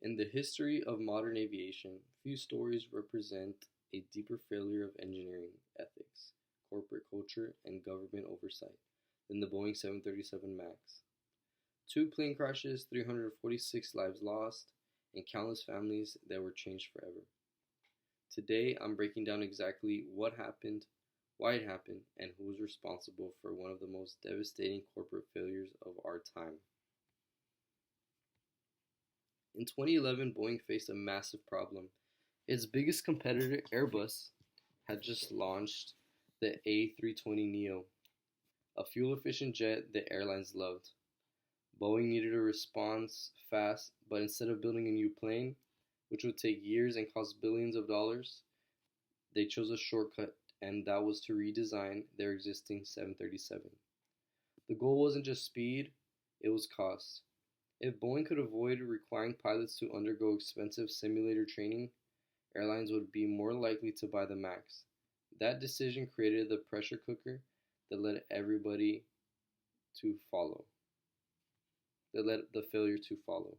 In the history of modern aviation, few stories represent a deeper failure of engineering ethics, corporate culture, and government oversight than the Boeing 737 MAX. Two plane crashes, 346 lives lost, and countless families that were changed forever. Today, I'm breaking down exactly what happened, why it happened, and who was responsible for one of the most devastating corporate failures of our time. In 2011, Boeing faced a massive problem. Its biggest competitor, Airbus, had just launched the A320neo, a fuel efficient jet the airlines loved. Boeing needed a response fast, but instead of building a new plane, which would take years and cost billions of dollars, they chose a shortcut, and that was to redesign their existing 737. The goal wasn't just speed, it was cost. If Boeing could avoid requiring pilots to undergo expensive simulator training, airlines would be more likely to buy the MAX. That decision created the pressure cooker that led everybody to follow, that led the failure to follow.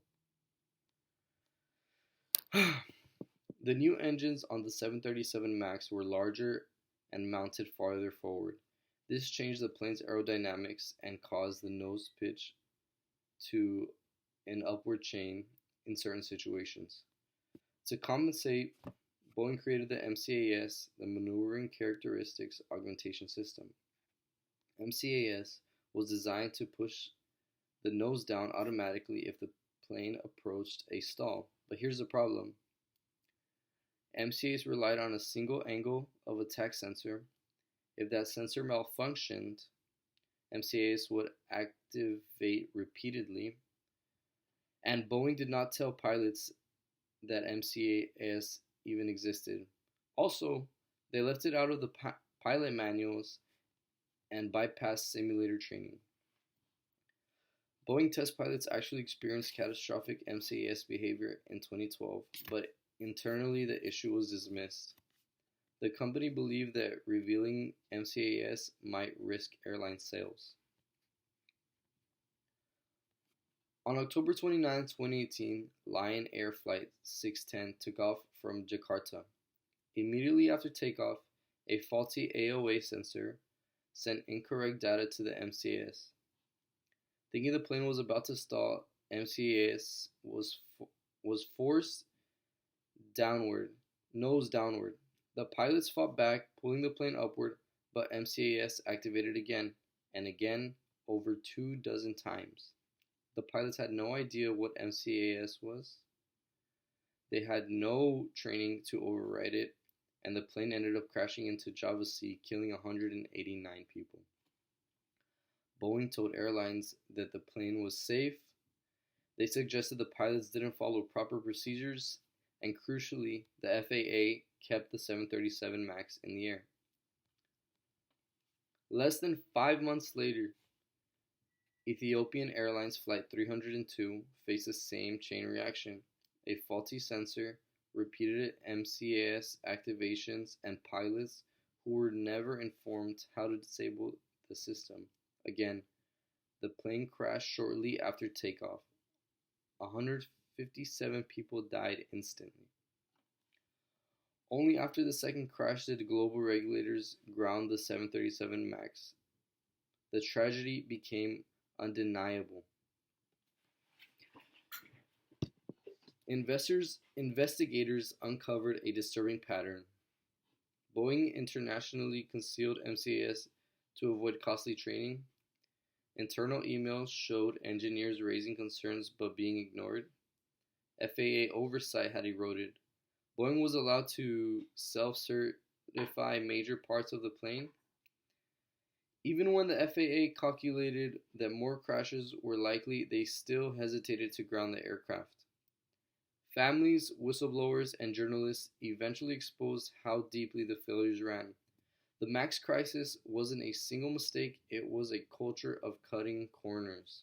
The new engines on the 737 MAX were larger and mounted farther forward. This changed the plane's aerodynamics and caused the nose pitch to an upward chain in certain situations. To compensate, Boeing created the MCAS, the Maneuvering Characteristics Augmentation System. MCAS was designed to push the nose down automatically if the plane approached a stall. But here's the problem. MCAS relied on a single angle of attack sensor. If that sensor malfunctioned, MCAS would activate repeatedly, and Boeing did not tell pilots that MCAS even existed. Also, they left it out of the pilot manuals and bypassed simulator training. Boeing test pilots actually experienced catastrophic MCAS behavior in 2012, but internally the issue was dismissed. The company believed that revealing MCAS might risk airline sales. On October 29, 2018, Lion Air Flight 610 took off from Jakarta. Immediately after takeoff, a faulty AOA sensor sent incorrect data to the MCAS. Thinking the plane was about to stall, MCAS was forced downward, nose downward. The pilots fought back, pulling the plane upward, but MCAS activated again and again over 24 times. The pilots had no idea what MCAS was. They had no training to override it, and the plane ended up crashing into Java Sea, killing 189 people. Boeing told airlines that the plane was safe. They suggested the pilots didn't follow proper procedures, and crucially, the FAA kept the 737 MAX in the air. Less than 5 months later, Ethiopian Airlines Flight 302 faced the same chain reaction. A faulty sensor, repeated MCAS activations, and pilots who were never informed how to disable the system. Again, the plane crashed shortly after takeoff. 157 people died instantly. Only after the second crash did global regulators ground the 737 MAX. The tragedy became undeniable. Investigators uncovered a disturbing pattern. Boeing internationally concealed MCAS to avoid costly training. Internal emails showed engineers raising concerns but being ignored. FAA oversight had eroded. Boeing was allowed to self-certify major parts of the plane. Even when the FAA calculated that more crashes were likely, they still hesitated to ground the aircraft. Families, whistleblowers, and journalists eventually exposed how deeply the failures ran. The MAX crisis wasn't a single mistake, it was a culture of cutting corners.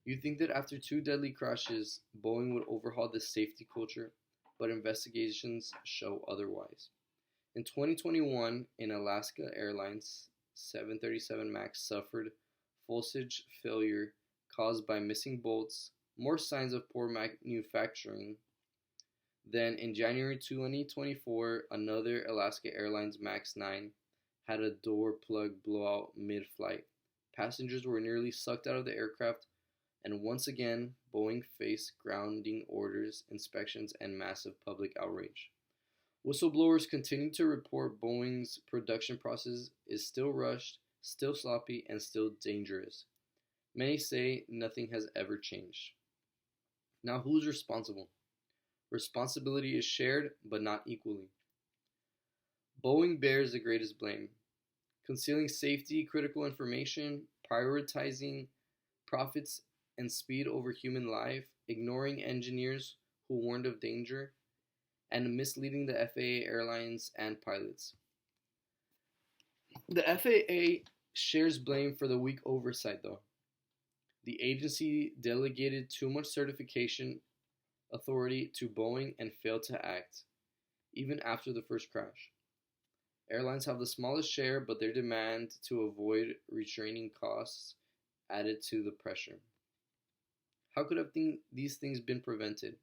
You'd think that after two deadly crashes, Boeing would overhaul this safety culture, but investigations show otherwise. In 2021, in Alaska Airlines 737 MAX suffered fuselage failure caused by missing bolts, more signs of poor manufacturing. Then in January 2024, another Alaska Airlines MAX 9 had a door plug blowout mid flight. Passengers were nearly sucked out of the aircraft, and once again, Boeing faced grounding orders, inspections, and massive public outrage. Whistleblowers continue to report Boeing's production process is still rushed, still sloppy, and still dangerous. Many say nothing has ever changed. Now, who's responsible? Responsibility is shared, but not equally. Boeing bears the greatest blame, concealing safety critical information, prioritizing profits and speed over human life, ignoring engineers who warned of danger, and misleading the FAA airlines and pilots. The FAA shares blame for the weak oversight, though. The agency delegated too much certification authority to Boeing and failed to act, even after the first crash. Airlines have the smallest share, but their demand to avoid retraining costs added to the pressure. How could have these things been prevented?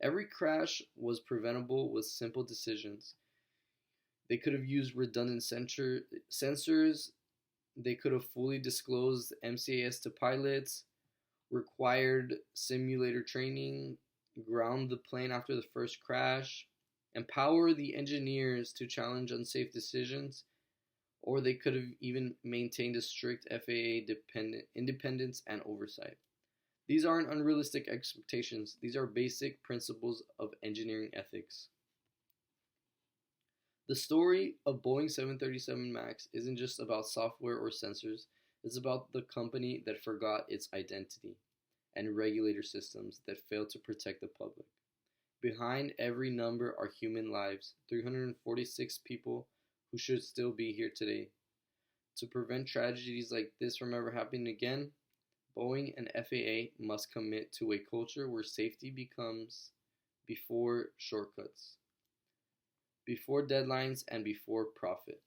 Every crash was preventable with simple decisions. They could have used redundant sensors. They could have fully disclosed MCAS to pilots, required simulator training, ground the plane after the first crash, empower the engineers to challenge unsafe decisions, or they could have even maintained a strict FAA independence and oversight. These aren't unrealistic expectations. These are basic principles of engineering ethics. The story of Boeing 737 MAX isn't just about software or sensors. It's about the company that forgot its identity and regulator systems that failed to protect the public. Behind every number are human lives, 346 people who should still be here today. To prevent tragedies like this from ever happening again, Boeing and FAA must commit to a culture where safety becomes before shortcuts, before deadlines, and before profit.